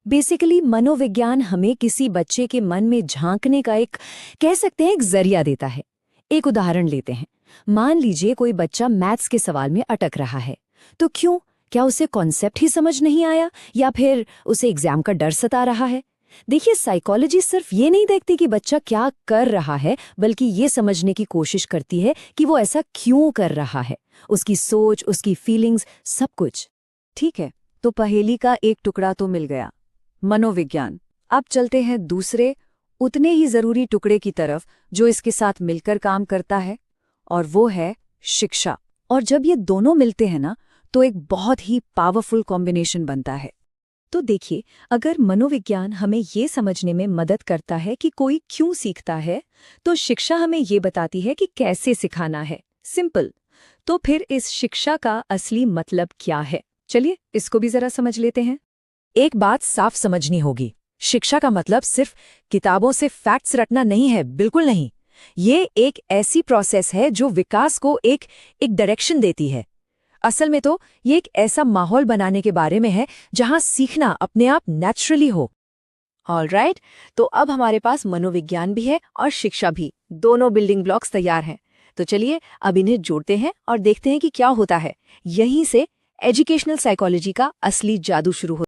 Basically मनोविज्ञान हमें किसी बच्चे के मन में झांकने का कह सकते हैं एक जरिया देता है। एक उदाहरण लेते हैं। मान लीजिए कोई बच्चा मैथ्स के सवाल में अटक रहा है। तो क्यों? क्या उसे कॉन्सेप्ट ही समझ नहीं आया, या फिर उसे एग्जाम का डर सता रहा है? देखिए, साइकोलॉजी सिर्फ ये नहीं देखती कि बच्चा क्या कर रहा है, बल्कि ये समझने की कोशिश करती है कि वो ऐसा क्यों कर रहा है। उसकी सोच, उसकी फीलिंग्स, सब कुछ। ठीक है, तो पहेली का एक टुकड़ा तो मिल गया, मनोविज्ञान। अब चलते हैं दूसरे, उतने ही जरूरी टुकड़े की तरफ जो इसके साथ मिलकर काम करता है, और वो है शिक्षा। और जब ये दोनों मिलते हैं ना, तो एक बहुत ही पावरफुल कॉम्बिनेशन बनता है। तो देखिए, अगर मनोविज्ञान हमें ये समझने में मदद करता है कि कोई क्यों सीखता है, तो शिक्षा हमें ये बताती है कि कैसे सिखाना है। सिंपल। तो फिर इस शिक्षा का असली मतलब क्या है? चलिए इसको भी जरा समझ लेते हैं। एक बात साफ समझनी होगी, शिक्षा का मतलब सिर्फ किताबों से फैक्ट्स रटना नहीं है, बिल्कुल नहीं। ये एक ऐसी प्रोसेस है जो विकास को एक डायरेक्शन देती है। असल में तो ये एक ऐसा माहौल बनाने के बारे में है जहां सीखना अपने आप नेचुरली हो। ऑलराइट, तो अब हमारे पास मनोविज्ञान भी है और शिक्षा भी, दोनों बिल्डिंग ब्लॉक्स तैयार हैं। तो चलिए अब इन्हें जोड़ते हैं और देखते हैं कि क्या होता है। यहीं से एजुकेशनल साइकोलॉजी का असली जादू शुरू होता है।